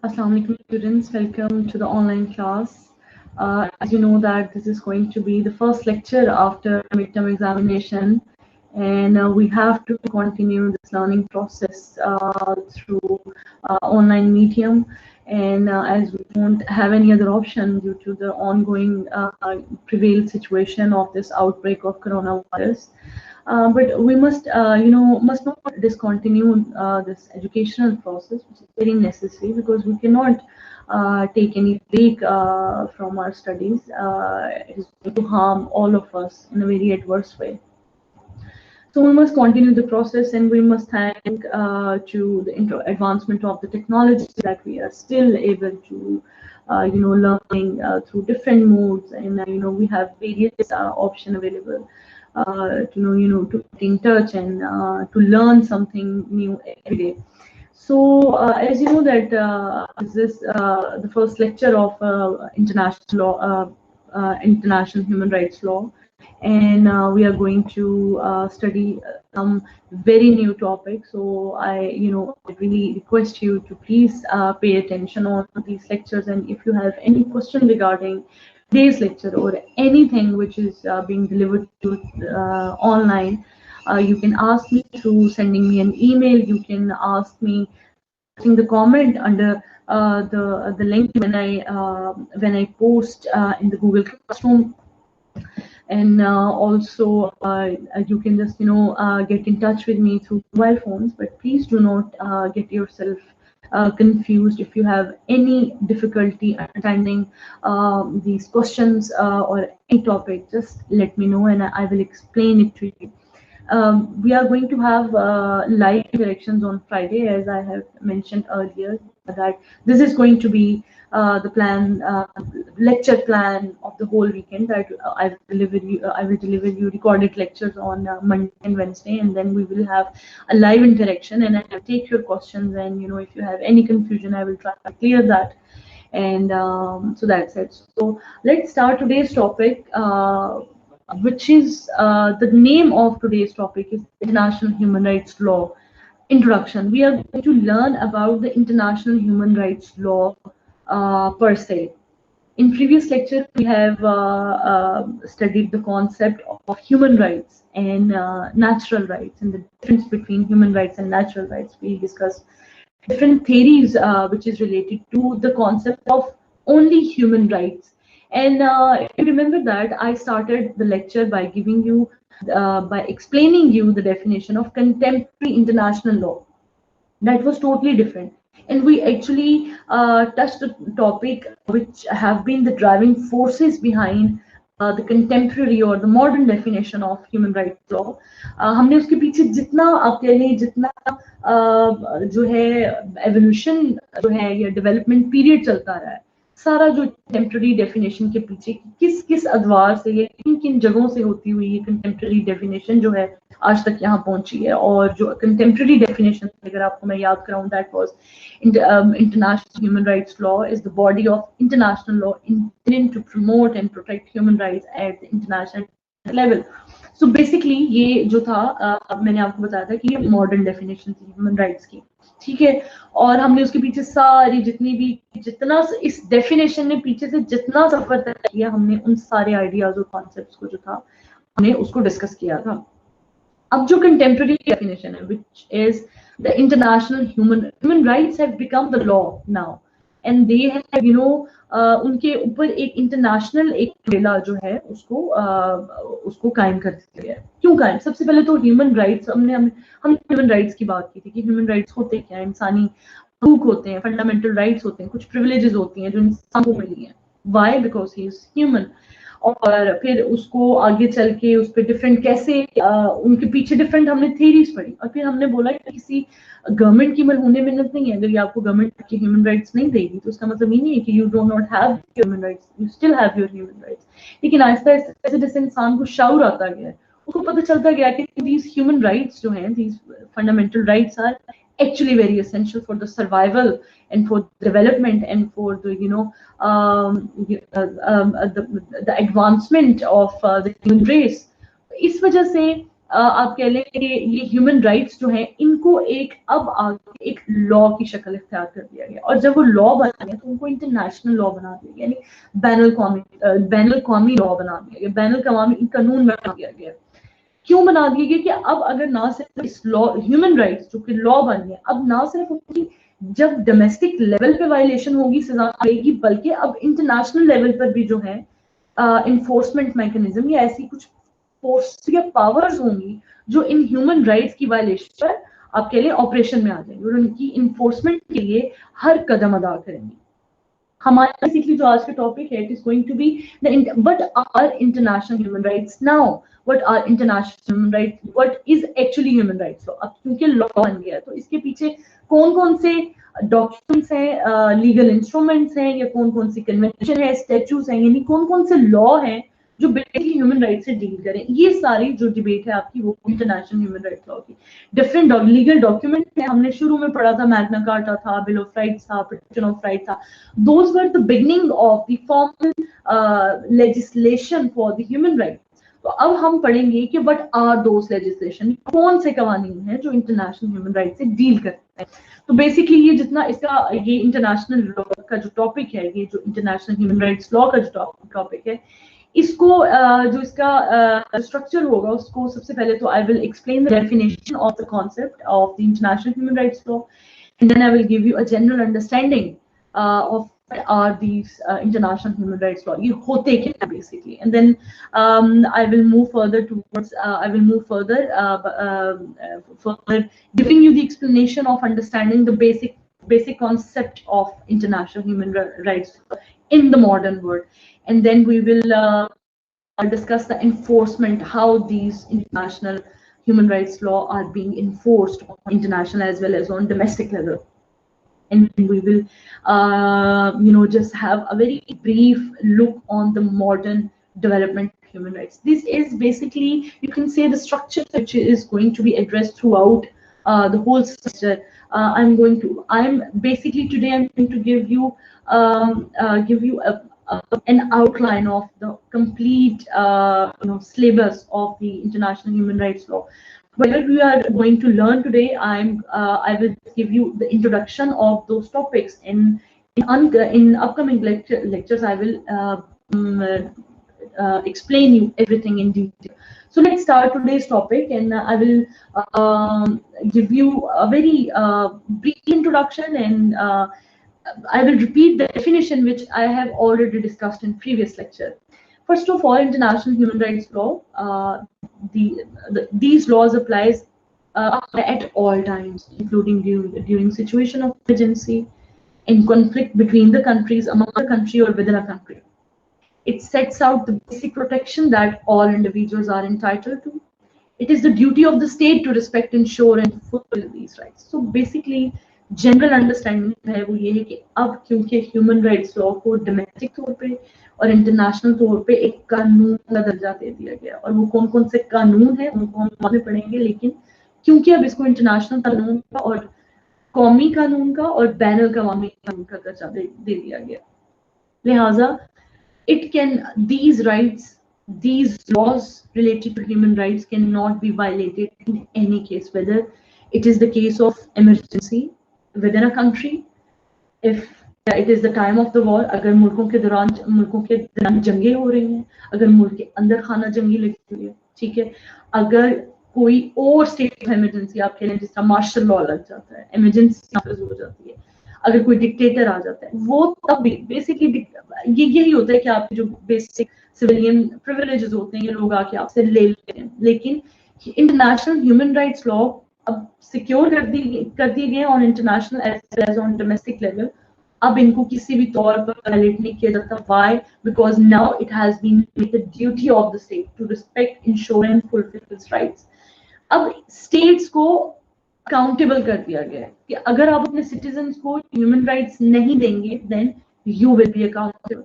Assalamu alaikum students, welcome to the online class. As you know that this is going to be the first lecture after midterm examination, and we have to continue this learning process through online medium, and as we don't have any other option due to the ongoing prevailed situation of this outbreak of coronavirus. But we must, must not discontinue this educational process, which is very necessary because we cannot take any break from our studies. It is going to harm all of us in a very adverse way. So we must continue the process, and we must thank to the advancement of the technology that we are still able to, learning through different modes, and we have various option available to get in touch and to learn something new every day. So as you know that this is the first lecture of international law, international human rights law, and we are going to study some very new topics. So I really request you to please pay attention on these lectures, and if you have any question regarding today's lecture or anything which is being delivered to online, you can ask me through sending me an email. You can ask me posting the comment under the link when I post in the Google Classroom, and also you can just get in touch with me through mobile phones. But please do not get yourself confused. If you have any difficulty understanding these questions or any topic, just let me know and I will explain it to you. We are going to have live interactions on Friday, as I have mentioned earlier. That this is going to be the plan, lecture plan of the whole weekend. That I will deliver you recorded lectures on Monday and Wednesday, and then we will have a live interaction. And I will take your questions, and if you have any confusion, I will try to clear that. And so that's it. So let's start today's topic. Which is the name of today's topic is International Human Rights Law. Introduction. We are going to learn about the International Human Rights Law per se. In previous lecture, we have studied the concept of human rights and natural rights and the difference between human rights and natural rights. We discussed different theories which is related to the concept of only human rights. And if you remember that, I started the lecture by giving you, by explaining you the definition of contemporary international law. That was totally different. And we actually touched a topic which have been the driving forces behind the contemporary or the modern definition of human rights law. हमने उसके पीछे जितना आप कह लें, जितना जो है एवोल्यूशन जो है या डेवलपमेंट पीरियड चलता रहा है, सारा जो कंटेम्प्रेरी डेफिनेशन के पीछे किस किस अदवार से या किन किन जगहों से होती हुई ये कंटेम्प्रेरी डेफिनेशन जो है आज तक यहाँ पहुंची है. और जो कंटेम्प्रेरी डेफिनेशन अगर आपको मैं याद कराऊं, that was international human rights law is the body of international law intended to promote and protect human rights at the international level. So basically ये जो था मैंने आपको बताया था कि ये मॉडर्न डेफिनेशन थी ह्यूमन राइट्स की, ठीक है. और हमने उसके पीछे सारी जितना इस डेफिनेशन ने पीछे से जितना सफर तय किया, हमने उन सारे आइडियाज और कॉन्सेप्ट्स को जो था हमने उसको डिस्कस किया था. अब जो कंटेम्प्रेरी डेफिनेशन है, which is the international human rights have become the law now, and they have उनके ऊपर एक इंटरनेशनल एक अम्ब्रेला जो है उसको कायम कर दिया गया. क्यों कायम? सबसे पहले तो ह्यूमन राइट्स हमने ह्यूमन राइट्स की बात की थी कि ह्यूमन राइट्स होते क्या, इंसानी हकूक होते हैं, फंडामेंटल राइट्स होते हैं, कुछ प्रिविलेजेस होती हैं जो इंसान को मिली हैं. Why? Because he is human. और फिर उसको आगे चल के उस पर डिफरेंट कैसे उनके पीछे डिफरेंट हमने थेरीज पढ़ी, और फिर हमने बोला कि किसी गवर्नमेंट की मरहूने मिन्नत नहीं है. अगर ये आपको गवर्नमेंट की ह्यूमन राइट्स नहीं देगी तो उसका मतलब ये नहीं है कि you do not have human rights, you still have your human rights. लेकिन आहिस्ता आहिस्ता जैसे इंसान को शऊर आता गया, उसको पता चलता गया कि दीज ह्यूमन राइट्स जो हैं, these fundamental rights are actually very essential for the survival and for development and for the the advancement of the human race. इस वजह से आप कह लें कि ये ह्यूमन राइट्स जो हैं इनको एक अब आगे एक लॉ की शक्ल इख्तियार कर दिया गया, और जब वो लॉ बना गया तो उनको इंटरनेशनल लॉ बना दिया गया, यानी बैनुल अक़वामी लॉ बना दिया गया, बैनुल अक़वामी कानून बना दिया गया। क्यों बना दिया गया कि अब अगर ना सिर्फ इस लॉ ह्यूमन राइट्स जो कि लॉ बन गए, अब ना सिर्फ उनकी जब डोमेस्टिक लेवल पे वायलेशन होगी सजा आएगी, बल्कि अब इंटरनेशनल लेवल पर भी जो है इन्फोर्समेंट मैकेनिज्म या ऐसी कुछ फोर्स या पावर्स होंगी जो इन ह्यूमन राइट्स की वायलेशन पर आपके लिए ऑपरेशन में आ जाएंगे और उनकी इन्फोर्समेंट के लिए हर कदम अदा करेंगे। हमारा बेसिकली जो आज का टॉपिक है, it is going to be the what are international human rights now, what are international human rights, what is actually human rights law. अब क्योंकि लॉ बन गया तो इसके पीछे कौन कौन से डॉक्यूमेंट्स हैं, लीगल इंस्ट्रूमेंट्स हैं, या कौन कौन सी कन्वेंशन है, स्टैट्यूट्स हैं, यानी कौन कौन से लॉ हैं जो बेसिकली ह्यूमन राइट से डील करें। ये सारी जो डिबेट है आपकी वो इंटरनेशनल ह्यूमन राइट्स लॉ की। डिफरेंट लीगल डॉक्यूमेंट है, हमने शुरू में पढ़ा था मैग्ना कार्टा था, बिल ऑफ राइट्स था, प्रोटेक्शन ऑफ राइट था। Those were the beginning of the formal legislation for the human right. तो अब हम पढ़ेंगे कि व्हाट आर दोस लेजिस्लेशन, कौन से कानून हैं जो इंटरनेशनल ह्यूमन राइट से डील करते हैं। तो बेसिकली ये जितना इसका ये इंटरनेशनल लॉ का जो टॉपिक है, ये जो इंटरनेशनल ह्यूमन राइट्स लॉ का जो टॉपिक है, इसको जो इसका स्ट्रक्चर होगा उसको सबसे पहले तो I will explain the definition of the concept of the international human rights law, and then I will give you a general understanding of what are these international human rights law, ये होते क्या है basically, and then I will move further towards further giving you the explanation of understanding the basic concept of international human rights in the modern world, and then we will discuss the enforcement, how these international human rights law are being enforced on international as well as on domestic level. And we will just have a very brief look on the modern development of human rights. This is basically, you can say, the structure which is going to be addressed throughout the whole structure. I'm basically today I'm going to give you an outline of the complete syllabus of the international human rights law. Whatever we are going to learn today, I will give you the introduction of those topics. In upcoming lectures, I will explain you everything in detail. So let's start today's topic, and I will give you a very brief introduction, and I will repeat the definition which I have already discussed in previous lecture. First of all, international human rights law, these laws applies at all times, including during situation of emergency, in conflict between the countries, among the country or within a country. It sets out the basic protection that all individuals are entitled to. It is the duty of the state to respect, ensure and fulfill these rights. So basically, general understanding है वो ये है कि अब क्योंकि human rights law को domestic तौर पे और इंटरनेशनल तौर पे एक कानून का दर्जा दे दिया गया, और वो कौन कौन से कानून हैं उनको हम बाद में पढ़ेंगे, लेकिन क्योंकि अब इसको इंटरनेशनल कानून का और कौमी कानून का और बैनुल अक़वामी कानून का दर्जा दे दिया गया, लिहाजा these rights, these laws related to human rights cannot be violated in any case, whether it is the case of emergency within a country, if it is the time of the war, अगर मुल्कों के दौरान जंगें हो रही हैं, अगर मुल्क के अंदर खाना जंगी लगी हुई है, ठीक है, अगर कोई और स्टेट ऑफ इमरजेंसी आप कह लें जिस तरह मार्शल लॉ लग जाता है, इमरजेंसी हो जाती है, अगर कोई डिक्टेटर आ जाता है, वो तब भी बेसिकली यही होता है कि आपके जो बेसिक सिविलियन प्रिविलेजेस होते हैं ये लोग आके आपसे ले लेते हैं, लेकिन इंटरनेशनल ह्यूमन राइट्स लॉ अब सिक्योर कर दिए गए on international as well as on domestic level. अब इनको किसी भी तौर पर वायलेट नहीं किया जाता। Why? Because now it has been made the duty of the state to respect, ensure and fulfil its rights. अब स्टेट्स को अकाउंटेबल कर दिया गया है कि अगर आप अपने सिटीजन्स को ह्यूमन राइट्स नहीं देंगे, then you will be accountable.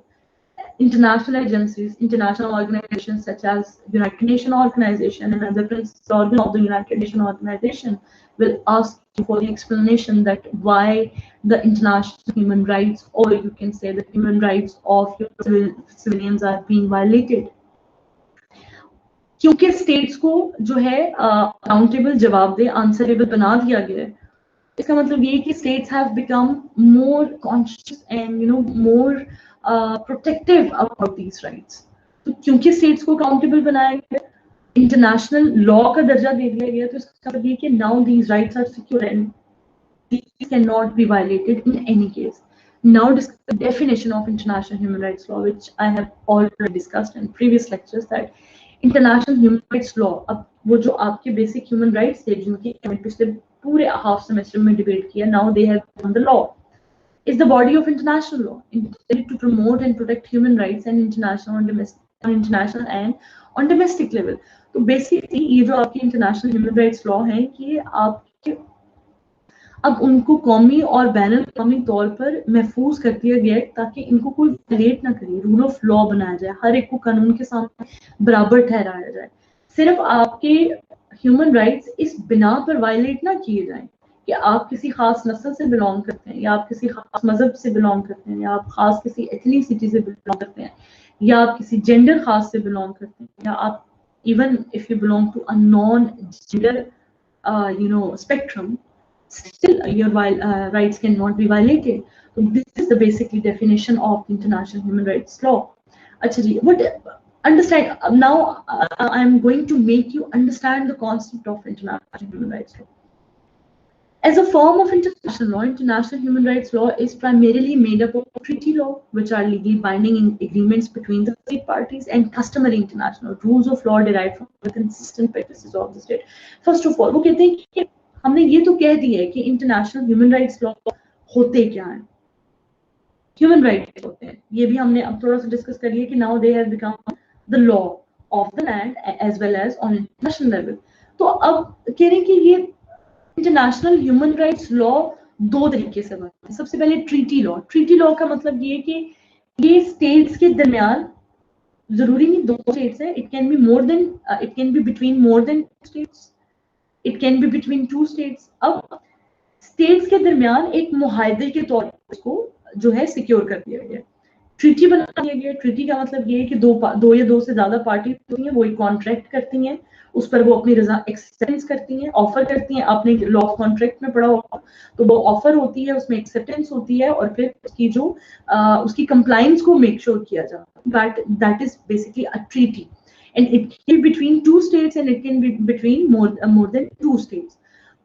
International agencies, international organizations such as United Nations Organization and other principal organs of the United Nations Organization will ask you for the explanation that why the international human rights, or you can say the human rights of your civilians, are being violated. क्योंकि states को जो है accountable, जवाबदेह, answerable बना दिया गया है, इसका मतलब ये कि states have become more conscious and more protective about these rights. तो क्योंकि स्टेट्स को अकाउंटेबल बनाया गया, इंटरनेशनल लॉ का दर्जा दे दिया गया, तो इसका मतलब ये कि now these rights are secure and these cannot be violated in any case. Now discuss the definition of international human rights law, which I have already discussed in previous lectures, that international human rights law, अब वो जो आपके basic human rights थे जिनकी हमने पिछले पूरे half semester में debate किया, now they have become the law, is the body of international law intended to promote and protect human rights and international and on domestic level. तो basically ये जो आपकी international human rights law है कि आपके अब उनको कौमी और बैनुल अक़वामी तौर पर महफूज कर दिया गया है ताकि इनको कोई वायलेट ना करे, रूल ऑफ लॉ बनाया जाए, हर एक को कानून के सामने बराबर ठहराया जाए। सिर्फ आपके ह्यूमन राइट्स इस बिना पर वायलेट ना किए जाएं कि आप किसी खास नस्ल से बिलोंग करते हैं, या आप किसी खास मजहब से बिलोंग करते हैं, या आप खास किसी एथनिसिटी से बिलोंग करते हैं, या आप किसी जेंडर खास से बिलोंग करते हैं, या आप even if you belong to a non gender spectrum, still your rights cannot be violated. So this is the basically definition of international human rights law. Achha ji, what understand now, I am going to make you understand the concept of international human rights law. As a form of international law, international human rights law is primarily made up of treaty law, which are legally binding in agreements between the state parties, and customary international rules of law derived from the consistent practices of the state. First of all, वो कहते हैं कि हमने ये तो कह दिया है कि इंटरनेशनल ह्यूमन राइट्स लॉ होते क्या हैं, ह्यूमन राइट्स होते हैं, ये भी हमने अब थोड़ा सा डिस्कस कर लिया कि now they have become the law of the land as well as on international level. तो अब कह रहे हैं कि ये इंटरनेशनल ह्यूमन राइट्स लॉ दो तरीके से बनते हैं। सबसे पहले ट्रीटी लॉ। ट्रीटी लॉ का मतलब ये कि ये स्टेट्स के दरमियान, जरूरी नहीं दो स्टेट्स है, it can be more than, it can be between more than states, it can be between two states. अब स्टेट्स के दरमियान एक मुआहदे के तौर पर इसको जो है सिक्योर कर दिया गया, ट्रीटी बना दिया गया। ट्रीटी का मतलब ये है कि दो या दो से ज्यादा पार्टी होती हैं, वो एक कॉन्ट्रैक्ट करती हैं, उस पर वो अपनी रजा एक्सेप्टेंस करती हैं, ऑफर करती हैं। आपने लॉ ऑफ कॉन्ट्रैक्ट में पढ़ा होगा, तो वो ऑफर होती है, उसमें एक्सेप्टेंस होती है, और फिर उसकी जो उसकी कंप्लायंस को मेक श्योर किया जाता है। That is basically a treaty, and it can be between two states and it can be between more than two states.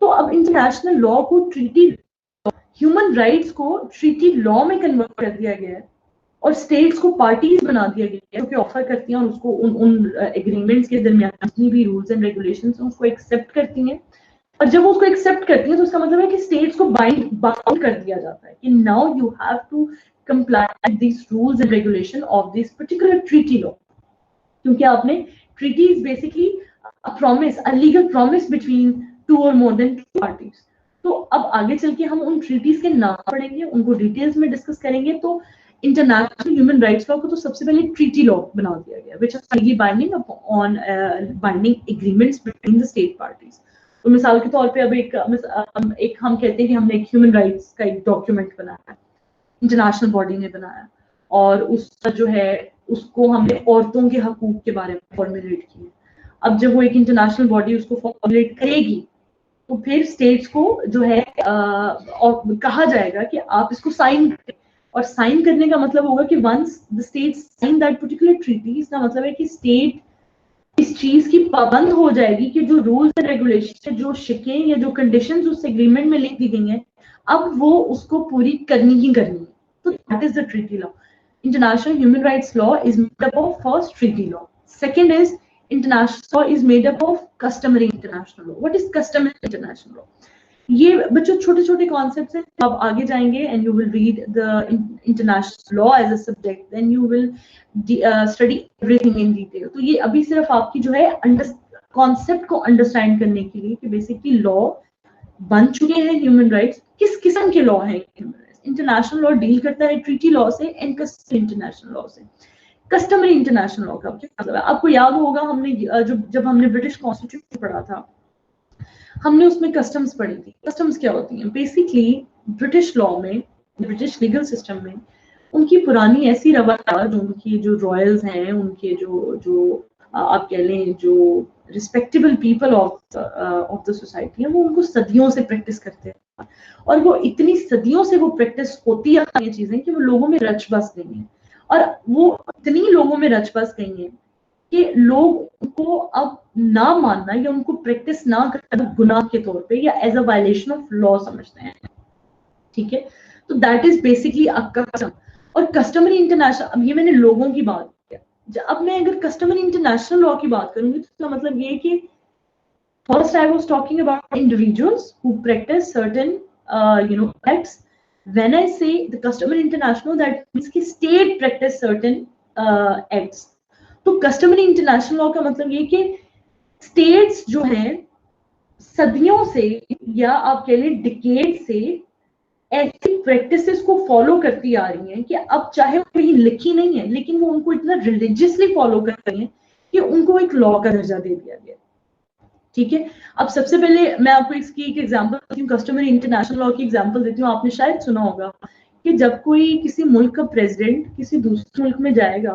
तो अब इंटरनेशनल लॉ को ट्रीटी, ह्यूमन राइट्स को ट्रीटी लॉ में convert कर दिया गया है, और स्टेट्स को पार्टीज बना दिया गया है जो कि ऑफर करती हैं, और उसको उन एग्रीमेंट्स के दरमियान जितनी भी रूल्स एंड रेगुलेशंस हैं उसको एक्सेप्ट करती हैं। और जब वो उसको एक्सेप्ट करती हैं तो उसका मतलब है कि स्टेट्स को बाउंड कर दिया जाता है कि now you have to comply with these rules and regulation of this particular treaty law, क्योंकि आपने treaty is basically a promise, a legal promise between two और मोर देन टू पार्टीज। तो अब आगे चल के हम उन ट्रीटीज के नाम पढ़ेंगे, उनको डिटेल्स में डिस्कस करेंगे। तो इंटरनेशनल ह्यूमन राइट्स लॉ को तो सबसे पहले ट्रीटी लॉ बना दिया गया, which are legally binding on binding agreements between the state parties. तो मिसाल के तौर पे अब एक हम कहते हैं कि हमने एक ह्यूमन राइट्स का एक डॉक्यूमेंट बनाया, इंटरनेशनल बॉडी ने बनाया, और उसका जो है उसको हमने औरतों के हकूक के बारे में फॉर्मुलेट किया। अब जब वो एक इंटरनेशनल बॉडी उसको फॉर्मुलेट करेगी तो फिर स्टेट्स को जो है कहा जाएगा कि आप इसको साइन करें, और साइन करने का मतलब होगा कि once the states sign that particular treaty, इसका मतलब है कि स्टेट इस चीज की पाबंद हो जाएगी कि जो रूल्स एंड रेगुलेशन, जो शिकें या जो कंडीशंस उस एग्रीमेंट में लिख दी गई हैं, अब वो उसको पूरी करनी ही करनी है। So that is the treaty law. International human rights law is made up of first treaty law. Second is international law is made up of customary international law. What is customary international law? ये बच्चों छोटे छोटे concepts हैं। आप आगे जाएंगे and you will read the international law as a subject, then you will study everything in detail. तो ये अभी सिर्फ आपकी जो है कॉन्सेप्ट को अंडरस्टैंड करने के लिए कि बेसिकली लॉ बन चुके हैं ह्यूमन राइट्स, किस किस्म के लॉ हैं human rights. International law deal करता है ट्रीटी लॉ से एंड कस्टमरी इंटरनेशनल लॉ से। कस्टमरी इंटरनेशनल लॉ का क्या मतलब है? आपको याद होगा हमने जब हमने ब्रिटिश कॉन्स्टिट्यूशन पढ़ा था, हमने उसमें कस्टम्स पढ़ी थी। कस्टम्स क्या होती हैं? बेसिकली ब्रिटिश लॉ में, ब्रिटिश लीगल सिस्टम में उनकी पुरानी ऐसी रवायत, जो उनकी जो रॉयल्स हैं, उनके जो आप कह लें जो respectable people of the society है, वो उनको सदियों से प्रैक्टिस करते हैं, और वो इतनी सदियों से वो प्रैक्टिस होती आ रही है चीजें कि वो लोगों में रच बस गई हैं, और वो इतनी लोगों में रच बस गई हैं कि लोग उनको अब ना मानना या उनको प्रैक्टिस ना करना गुनाह के तौर पे या as a violation of law समझते हैं, ठीक है। तो that is basically a custom. और कस्टमरी इंटरनेशनल, अब ये मैंने लोगों की बात किया, अब मैं अगर कस्टमरी इंटरनेशनल लॉ की बात करूंगी तो इसका मतलब ये कि first I was talking about individuals who practice certain acts. When I say the customary international, that means कि state practice certain acts. तो customary international law का मतलब ये कि states जो हैं सदियों से या आप कह लें डिकेड से ऐसी प्रैक्टिसेस को फॉलो करती आ रही हैं कि अब चाहे वो कहीं लिखी नहीं है लेकिन वो उनको इतना रिलीजियसली फॉलो कर रही हैं कि उनको एक लॉ का दर्जा दे दिया गया, ठीक है। अब सबसे पहले मैं आपको इसकी एक एग्जांपल देती हूँ, कस्टमरी इंटरनेशनल लॉ की एग्जांपल देती हूँ। आपने शायद सुना होगा कि जब कोई किसी मुल्क का प्रेसिडेंट किसी दूसरे मुल्क में जाएगा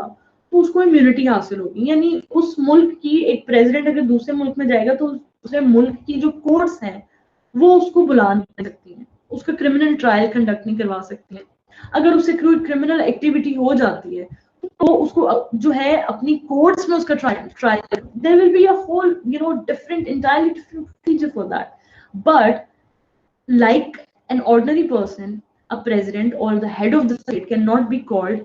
तो उसको इम्यूनिटी हासिल होगी, यानी उस मुल्क की एक प्रेसिडेंट अगर दूसरे मुल्क में जाएगा तो दूसरे मुल्क की जो कोर्ट्स हैं वो उसको बुला नहीं सकती हैं, उसका क्रिमिनल ट्रायल कंडक्ट नहीं करवा सकती हैं। अगर उससे कोई क्रिमिनल एक्टिविटी हो जाती है तो उसको जो है अपनी कोर्ट्स में उसका trial there will be a whole entirely different procedure for that. But like an ordinary person, a president or the head of the state cannot be called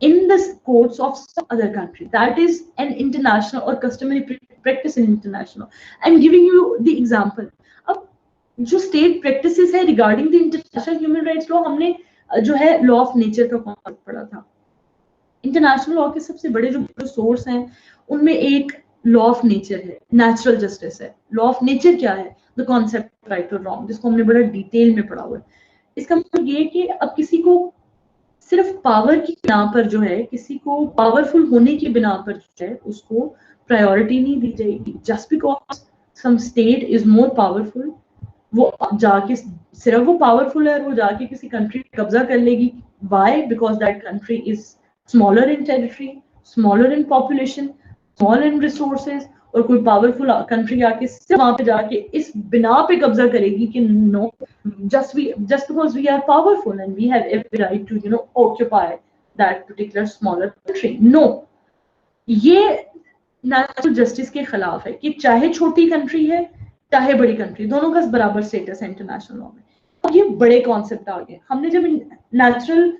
in the courts of some other country. That is an international or customary practice in international. I'm giving you the example. अब जो state practices है regarding the international human rights law, हमने जो है law of nature का concept पढ़ा था। International law के सबसे बड़े जो सोर्स हैं उनमें एक लॉ ऑफ नेचर है, नेचुरल जस्टिस है। लॉ ऑफ नेचर क्या है? द कॉन्सेप्ट राइट और रॉन्ग, जिसको हमने बड़ा डिटेल में पढ़ा हुआ है। इसका मतलब ये कि अब किसी को सिर्फ पावर की बिना पर जो है, किसी को पावरफुल होने की बिना पर जो है उसको प्रायोरिटी नहीं दी जाएगी। Just because some state is more powerful, वो जाके सिर्फ वो पावरफुल है और वो जाके किसी कंट्री पे कब्जा कर लेगी। Why? Because that country is smaller in territory, smaller in population, small in resources, और कोई पावरफुल कंट्री आके सिर्फ वहां पे जाके इस बिना पे कब्जा करेगी कि no, just because we are powerful and we have every right to occupy that particular smaller country. No, ये नेचुरल जस्टिस के खिलाफ है कि चाहे छोटी कंट्री है चाहे बड़ी कंट्री, दोनों का बराबर स्टेटस है इंटरनेशनल लॉ में। अब ये बड़े कॉन्सेप्ट आ गए। हमने जब नेचुरल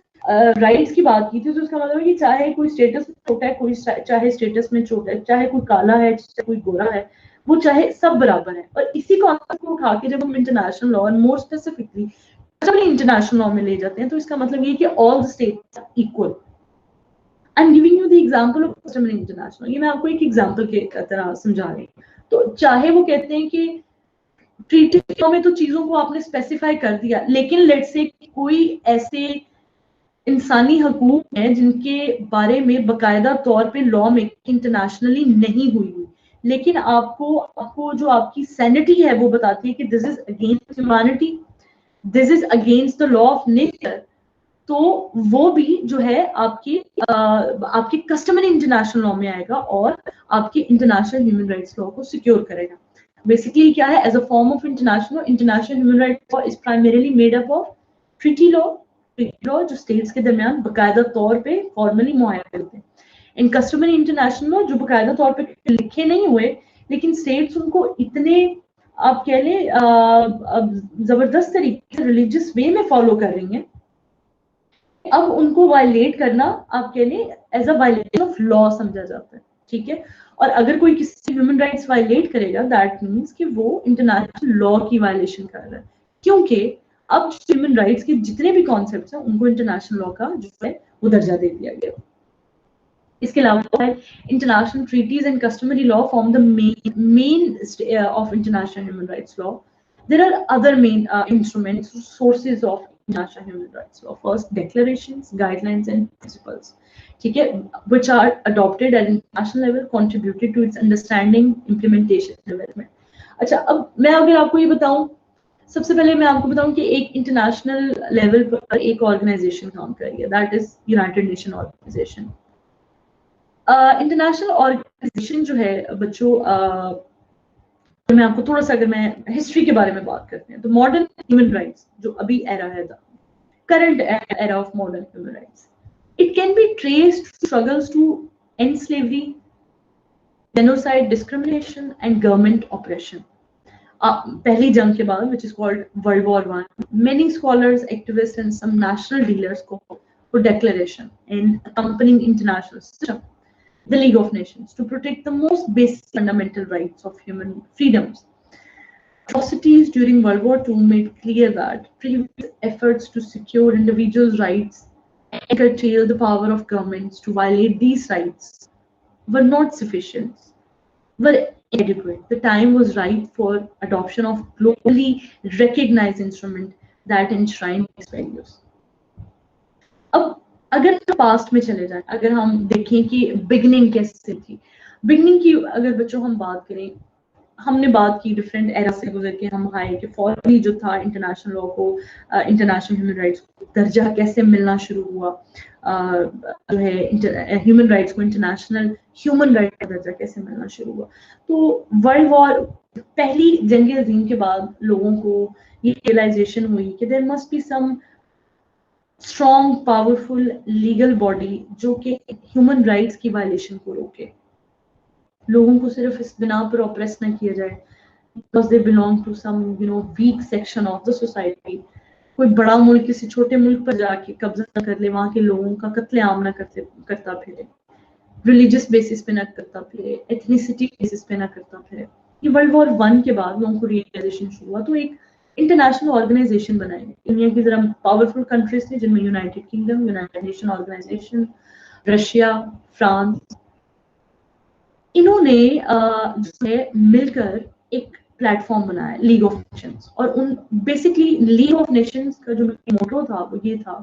राइट्स की बात की थी तो उसका मतलब है कि चाहे कोई स्टेटस में छोटा है, कोई चाहे स्टेटस में छोटा है, चाहे कोई काला है चाहे कोई गोरा है, वो चाहे सब बराबर है। और इसी कॉन्सेप्ट को उठा के जब हम इंटरनेशनल लॉ और मोर स्पेसिफिकली जब इंटरनेशनल लॉ में ले जाते हैं तो इसका मतलब ये कि all the states are equal. I am giving you the example of customary international, ये मैं आपको एक एग्जांपल के तरह समझा रही हूँ। तो चाहे वो कहते हैं कि ट्रीटी में तो चीजों को आपने स्पेसिफाई कर दिया, लेकिन लेट्स से कोई ऐसे इंसानी हकूक हैं जिनके बारे में बकायदा तौर पे लॉ मेकिंग इंटरनेशनली नहीं हुई, लेकिन आपको जो आपकी सैनिटी है वो बताती है कि this is against humanity, this is against the law of nature, तो वो भी जो है आपके कस्टमरी इंटरनेशनल लॉ में आएगा और आपके इंटरनेशनल ह्यूमन राइट्स लॉ को सिक्योर करेगा। बेसिकली क्या है? As a form of international human rights law is primarily made up of treaty law जो स्टेट्स के दरमियान बकायदा तौर पे फॉर्मली मुहैया करते हैं। इन कस्टमरी इंटरनेशनल लॉ जो बकायदा तौर पे लिखे नहीं हुए लेकिन स्टेट्स उनको इतने आप कह लें जबरदस्त तरीके से रिलीजियस वे में फॉलो कर रही हैं, अब उनको वायलेट करना आप कह लें as a violation of law समझा जाता है, ठीक है। और अगर कोई किसी ह्यूमन राइट्स वायलेट करेगा दैट मीन्स कि वो इंटरनेशनल लॉ की वायलेशन कर रहा है, क्योंकि अब ह्यूमन राइट्स के जितने भी कॉन्सेप्ट्स हैं उनको इंटरनेशनल लॉ का जो है वो दर्जा दे दिया गया। इसके अलावा international treaties and customary law form the main of international human rights law. There are other main instruments, sources of international human rights law. First, declarations, guidelines and principles, ठीक है, which are adopted at international level, contributed to its understanding, implementation, development. अच्छा, अब मैं अगर आपको ये बताऊं, सबसे पहले मैं आपको बताऊं कि एक इंटरनेशनल लेवल पर एक ऑर्गेनाइजेशन काम कर रही है, that is United Nation organisation. International organisation जो है बच्चों, मैं आपको थोड़ा सा, अगर मैं हिस्ट्री के बारे में बात करते हैं, तो मॉडर्न ह्यूमन राइट्स जो अभी एरा है, current era of modern human rights, it can be traced struggles to end slavery, genocide, discrimination and government oppression. पहली जंग के बाद, which is called World War I, many scholars, activists and some national dealers called for declaration and accompanying international system, the League of Nations, to protect the most basic fundamental rights of human freedoms. Atrocities during World War II made clear that previous efforts to secure individuals' rights and curtail the power of governments to violate these rights were not sufficient, were inadequate. The time was right for adoption of globally recognized instrument that enshrine these values. अब अगर हम past में चले जाएं, अगर हम देखें कि बिगनिंग कैसे थी, बिगनिंग की अगर बच्चों हम बात करें, हमने बात की डिफरेंट एरा से गुजर के हम आए कि फॉर्मली जो था इंटरनेशनल लॉ को, इंटरनेशनल ह्यूमन राइट्स को दर्जा कैसे मिलना शुरू हुआ, जो है ह्यूमन राइट्स को इंटरनेशनल ह्यूमन राइट का दर्जा कैसे मिलना शुरू हुआ। तो वर्ल्ड वॉर, पहली जंग अजीम के बाद लोगों को ये रियलाइजेशन हुई कि there must be some strong powerful legal body जो कि ह्यूमन राइट्स की वायलेशन को रोके, लोगों को सिर्फ इस बिना पर ऑप्रेस न किया जाए because they belong to some weak section of the society। कोई बड़ा मुल्क किसी छोटे मुल्क पर जाके कब्जा न कर ले, वहां के लोगों का कत्लेआम न करता फिरे, रिलीजियस बेसिस पे न करता फिरे, एथनिसिटी बेसिस पे न करता फिरे। ये वर्ल्ड वॉर 1 के बाद लोगों को रियलाइजेशन शुरू हुआ, तो एक इंटरनेशनल ऑर्गेनाइजेशन बनाई। दुनिया की जरा पावरफुल कंट्रीज थी जिनमें United Kingdom, United Nation organisation, Russia, France, इन्होंने जो है मिलकर एक प्लेटफॉर्म बनाया, लीग ऑफ नेशंस। और उन बेसिकली लीग ऑफ नेशंस का जो मोटो था वो ये था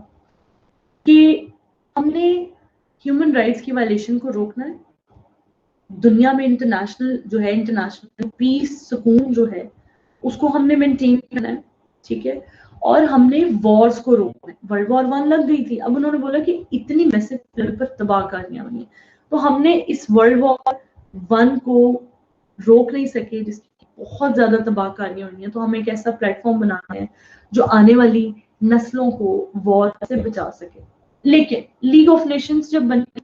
कि हमने ह्यूमन राइट्स की वायलेशन को रोकना है, दुनिया में इंटरनेशनल जो है, इंटरनेशनल पीस, सुकून जो है उसको हमने मेंटेन करना है, ठीक है, और हमने वॉर्स को रोकना है। वर्ल्ड वॉर 1 लग गई थी, अब उन्होंने बोला कि इतनी मैसिव लेवल पर तबाहकारियां हुई, तो हमने इस वर्ल्ड वॉर 1 को रोक नहीं सके जिसकी बहुत ज्यादा तबाहकारियां हुई हैं, तो हमें एक ऐसा प्लेटफॉर्म बनाना है जो आने वाली नस्लों को वॉर से बचा सके। लेकिन लीग ऑफ नेशंस जब बनी,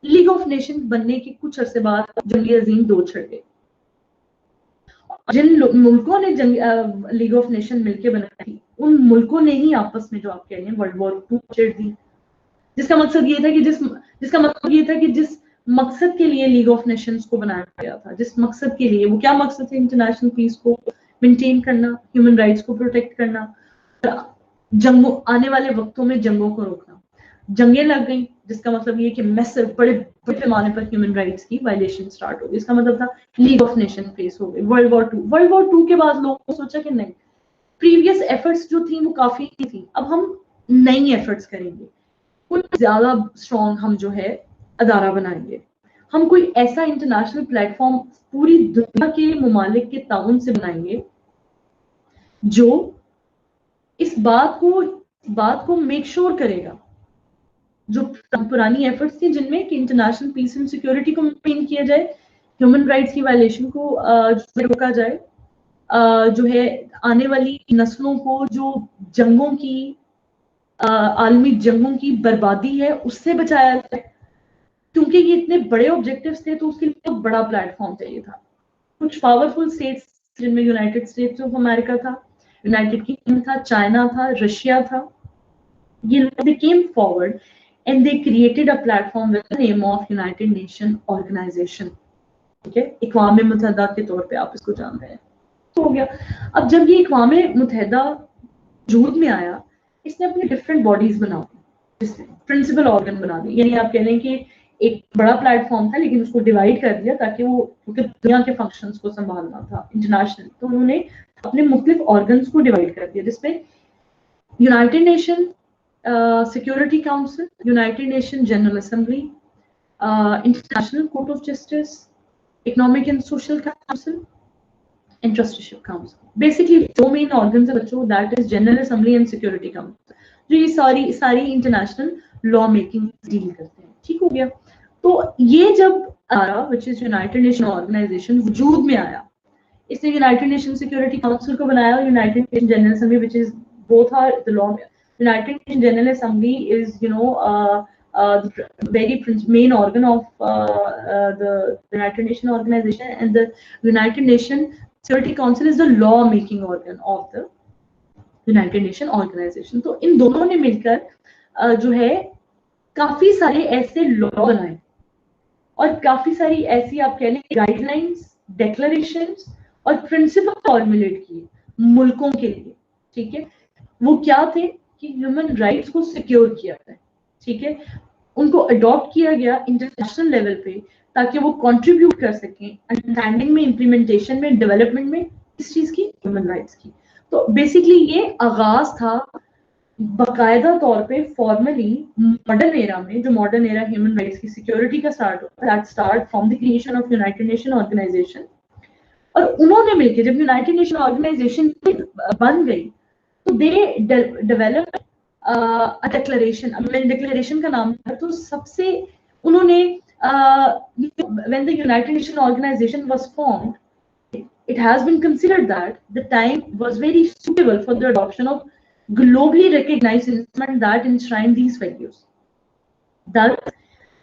लीग ऑफ नेशंस बनने के कुछ अरसे बाद जंग अजीम 2 छिड़ गए। जिन मुल्कों ने लीग ऑफ नेशन मिलकर बनाई थी, उन मुल्कों ने ही आपस में, जो आप कह रहे हैं, वर्ल्ड वॉर 2 छिड़ दी, जिसका मकसद ये था कि जिस मकसद के लिए लीग ऑफ नेशंस को बनाया गया था, जिस मकसद के लिए, वो क्या मकसद है? इंटरनेशनल पीस को मेंटेन करना, ह्यूमन राइट्स को प्रोटेक्ट करना, जंगों, आने वाले वक्तों में जंगों को रोकना। जंगें लग गई, जिसका मतलब ये कि मैसिव बड़े पैमाने पर ह्यूमन राइट्स की वायलेशन स्टार्ट हो गई। इसका मतलब था लीग ऑफ नेशन फेस हो गई। वर्ल्ड वॉर 2 के बाद लोगों ने सोचा कि नहीं, प्रीवियस एफर्ट्स जो थी वो काफी नहीं थी, अब हम नई एफर्ट्स करेंगे, कुछ ज्यादा स्ट्रॉन्ग हम जो है अदारा बनाएंगे, हम कोई ऐसा इंटरनेशनल प्लेटफॉर्म पूरी दुनिया के मुमालिक के ताउन से बनाएंगे जो इस बात को मेक श्योर करेगा, जो पुरानी एफर्ट्स थी जिनमें कि इंटरनेशनल पीस एंड सिक्योरिटी को मेंटेन किया जाए, ह्यूमन राइट्स की वायलेशन को रोका जाए, जो है आने वाली नस्लों को जो जंगों की, आलमी जंगों की बर्बादी है उससे बचाया जाए। क्योंकि ये इतने बड़े ऑब्जेक्टिव्स थे तो उसके लिए बहुत बड़ा प्लेटफॉर्म चाहिए था। कुछ पावरफुल स्टेट्स जिनमें यूनाइटेड स्टेट्स ऑफ अमेरिका था, यूनाइटेड किंगडम था, चाइना था, रशिया था, ये लोग came forward and they created a platform with the name of United Nation Organization, ठीक है, इक़वाम मुत्तहिदा के तौर पे आप इसको जान रहे हैं। तो हो गया। अब जब ये इक़वाम मुत्तहिदा वजूद में आया, इसने अपनी डिफरेंट बॉडीज बना दी, जिसने प्रिंसिपल ऑर्गन बना दी, यानी आप कह रहे हैं कि एक बड़ा प्लेटफॉर्म था लेकिन उसको डिवाइड कर दिया ताकि वो, क्योंकि दुनिया के फंक्शंस को संभालना था इंटरनेशनल, तो उन्होंने अपने मुख्तलिफ ऑर्गन्स को डिवाइड कर दिया, जिसमें United nation security council, United Nation General assembly, international court of justice, economic and social council and trusteeship council. Basically 2 main organs है बच्चों, that is general assembly and security council, जो ये सारी international law making deal करते हैं। ठीक हो गया। तो ये जब which is United Nation organisation वजूद में आया, इसने यूनाइटेड नेशन सिक्योरिटी काउंसिल को बनाया, United Nation General Assembly which is both are the law, United Nation General Assembly is very main organ of the United Nation organization, and the United Nation Security Council is the law making organ of the United Nation organization. तो इन दोनों ने मिलकर जो है काफी सारे ऐसे law बनाए और काफी सारी ऐसी आप कह लें गाइडलाइंस, डेक्लरेशंस और प्रिंसिपल फॉर्मुलेट किए मुल्कों के लिए, ठीक है। वो क्या थे कि ह्यूमन राइट्स को सिक्योर किया जाए, ठीक है, उनको अडॉप्ट किया गया इंटरनेशनल लेवल पे ताकि वो कंट्रीब्यूट कर सकें अंडरस्टैंडिंग में, इम्प्लीमेंटेशन में, डेवलपमेंट में इस चीज की, ह्यूमन राइट्स की। तो बेसिकली ये आगाज था बाकायदा तौर पे फॉर्मली मॉडर्न एरा में, जो मॉडर्न एरा ह्यूमन राइट्स की सिक्योरिटी का स्टार्ट होता है, that start from the creation of United Nation Organization. और उन्होंने मिलकर जब यूनाइटेड नेशन ऑर्गेनाइजेशन बन गई तो दे डेवलप डिक्लेरेशन, डिक्लेरेशन का नाम था, तो सबसे उन्होंने when the United Nation Organization was formed, it has been considered that the time was very suitable for the adoption of globally recognized instrument that enshrine these values. The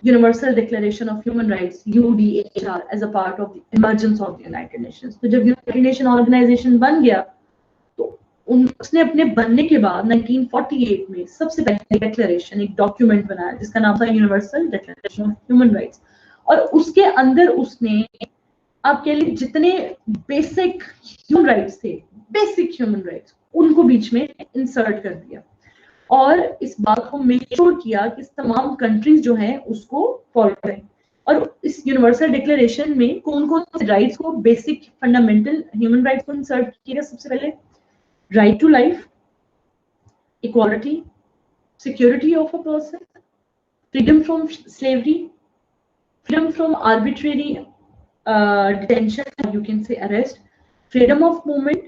Universal Declaration of Human Rights (UDHR) as a part of the emergence of the United Nations. तो जब United Nation Organization बन गया तो उसने अपने बनने के बाद 1948 में सबसे पहले डिक्लेरेशन, एक डॉक्यूमेंट बनाया जिसका नाम था universal Declaration of human rights, और उसके अंदर उसने आप कह लीजिए जितने बेसिक ह्यूमन राइट्स थे, बेसिक ह्यूमन राइट्स, उनको बीच में इंसर्ट कर दिया और इस बात को मेक श्योर किया कि तमाम कंट्रीज जो हैं उसको फॉलो करें। और इस यूनिवर्सल डिक्लेरेशन में कौन कौन से राइट्स को, बेसिक फंडामेंटल ह्यूमन राइट्स को इंसर्ट किया? सबसे पहले right to life, equality, security of a person, freedom from slavery, freedom from arbitrary detention, you can say arrest, freedom of movement,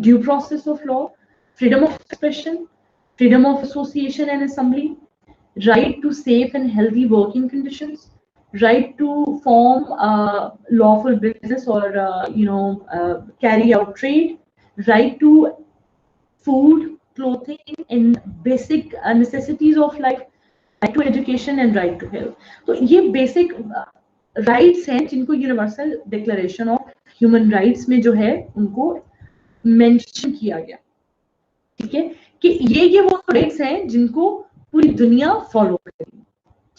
due process of law, freedom of expression, freedom of association and assembly, right to safe and healthy working conditions, right to form lawful business or carry out trade, right to food, clothing and basic necessities of life, right to education and right to health. तो ये basic rights हैं जिनको universal Declaration of human rights में जो है उनको mention किया गया, ठीक है, कि ये वो राइट्स हैं जिनको पूरी दुनिया फॉलो करेगी।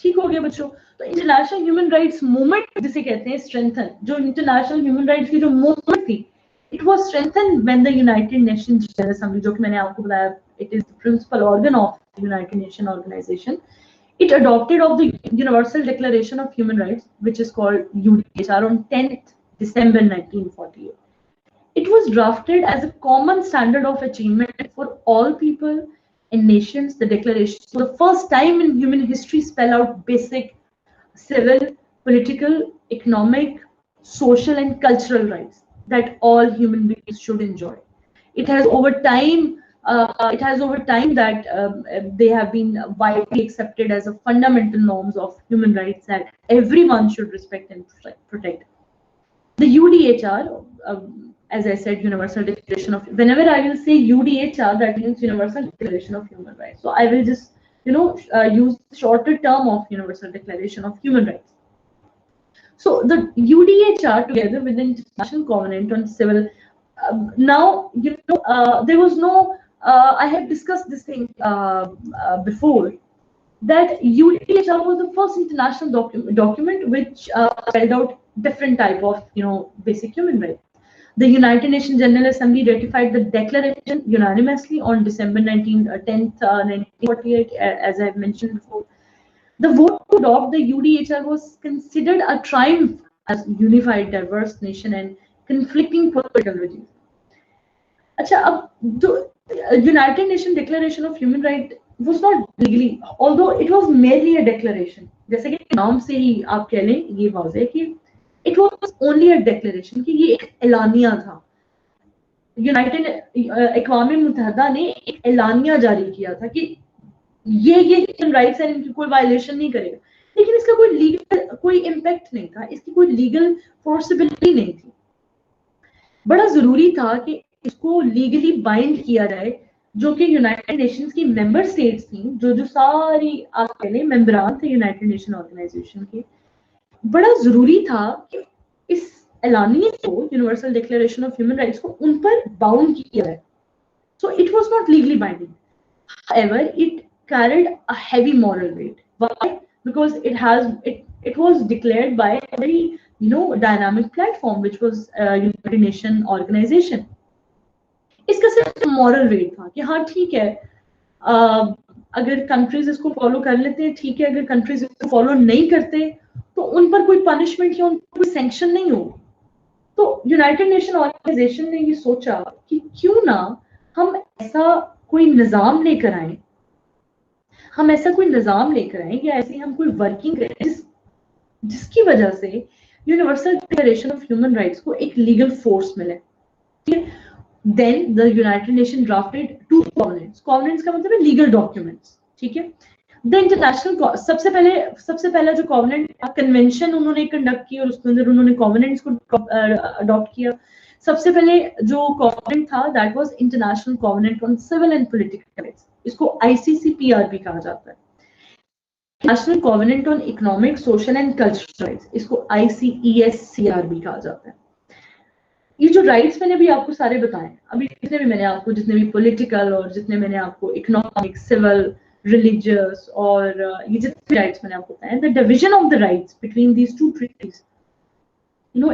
ठीक हो गया बच्चों। तो इंटरनेशनल ह्यूमन राइट्स मूवमेंट जिसे कहते हैं स्ट्रेंथन, जो इंटरनेशनल ह्यूमन राइट्स की जो मूवमेंट थी, it was strengthen when the United Nation General Assembly, जो कि मैंने आपको बताया it is the principal organ of United Nation Organization, it adopted of the Universal Declaration of Human Rights, which is called UDHR, on 10th December 1948. It was drafted as a common standard of achievement for all people and nations. The declaration, for the first time in human history, spell out basic civil, political, economic, social and cultural rights that all human beings should enjoy. It has over time that they have been widely accepted as a fundamental norms of human rights that everyone should respect and protect. The UDHR, as I said, Universal Declaration of, whenever I will say UDHR, that means Universal Declaration of Human Rights. So I will just use the shorter term of Universal Declaration of Human Rights. So the UDHR, together with the International Covenant on Civil, now there was no I have discussed this thing before, that UDHR was the first international document which spelled out different type of basic human rights. The United Nations General Assembly ratified the declaration unanimously on December 10th, 1948, as I have mentioned before. The vote to adopt the UDHR was considered a triumph as unified, diverse nation and conflicting political regimes. अच्छा, अब जो United Nation Declaration of Human Rights was not legally, although it was merely a declaration. जैसे कि नाम से ही आप कह लें, ये वाज़ेह है कि it was only a declaration, कि ये एक एलानिया था। यूनाइटेड अक़वाम मुत्तहिदा ने एक एलानिया जारी किया था कि ये ह्यूमन राइट्स हैं, इनकी कोई वायलेशन नहीं करेगा, लेकिन इसका कोई लीगल कोई इम्पैक्ट नहीं था, इसकी कोई लीगल फोर्सिबिलिटी नहीं थी। बड़ा जरूरी था कि इसको लीगली बाइंड किया जाए, जो कि यूनाइटेड नेशंस की मेंबर स्टेट्स थी, जो सारी आप कह लें मेंबरान थे यूनाइटेड नेशन ऑर्गेनाइजेशन के। बड़ा जरूरी था कि इस एलानिए को, universal Declaration of human rights को, उन पर बाउंड किया जाए। So it was not legally binding, however it carried a heavy moral weight. Why? Because it was declared by a very dynamic platform, which was United Nation organization. इसका सिर्फ moral wait था कि हाँ ठीक है, अगर कंट्रीज इसको follow कर लेते हैं ठीक है, अगर कंट्रीज इसको फॉलो नहीं करते तो उन पर कोई पनिशमेंट या उन पर कोई सैंक्शन नहीं हो। तो यूनाइटेड नेशन ऑर्गेनाइजेशन ने ये सोचा कि क्यों ना हम ऐसा कोई निजाम लेकर आए, हम ऐसा कोई निजाम लेकर आए या ऐसी हम कोई वर्किंग करें जिसकी वजह से Universal Declaration of human rights को एक लीगल फोर्स मिले। Then the United Nation drafted 2 covenants. Covenants का मतलब है लीगल डॉक्यूमेंट्स, ठीक है। द इंटरनेशनल सबसे पहला जो कॉवेनेंट कन्वेंशन उन्होंने कंडक्ट की और उसके अंदर उन्होंने कॉवेनेंट्स को अडॉप्ट किया। सबसे पहले जो कॉवेनेंट था that was International Covenant on Civil and Political Rights, इसको ICCPR भी कहा जाता है। National Covenant on Economic, Social and Cultural Rights, इसको ICESCR भी कहा जाता है। ये जो राइट्स मैंने भी आपको सारे बताए, अभी जितने भी पॉलिटिकल और जितने मैंने आपको इकोनॉमिक, सिविल, रिलीजियस और ये जितने राइट्स मैंने आपको बताए, the division of the rights between these 2 treaties,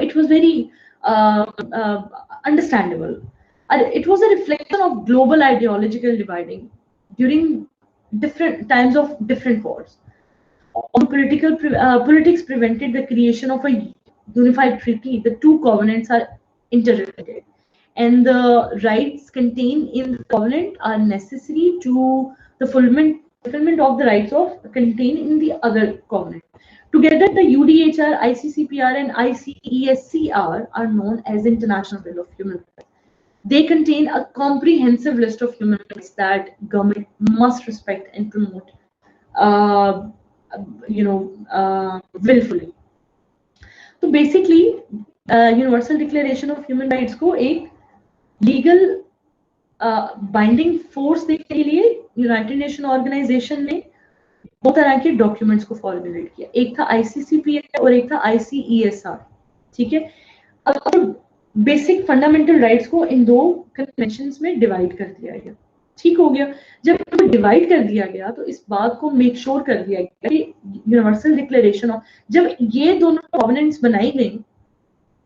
it was very understandable. It was a reflection of global ideological dividing during different times of different wars. Politics prevented the creation of a unified treaty. The 2 covenants are interrelated, and the rights contained in the covenant are necessary to the fulfillment of the rights contained in the other covenant. Together, the UDHR, ICCPR, and ICESCR are known as International Bill of Human Rights. They contain a comprehensive list of human rights that government must respect and promote, willfully. तो basically universal Declaration of human rights को एक legal binding force देने के लिए United Nation Organization ने 2 तरह के documents को फॉर्मुलेट किया। एक था ICCPR और एक था ICESR, ठीक है। अब बेसिक फंडामेंटल राइट्स को इन 2 कन्वेंशंस में डिवाइड कर दिया गया, ठीक हो गया। जब डिवाइड कर दिया गया तो इस बात को मेक श्योर कर दिया गया कि यूनिवर्सल डिक्लेरेशन ऑफ, जब ये दोनों कॉवेनेंट्स बनाई गई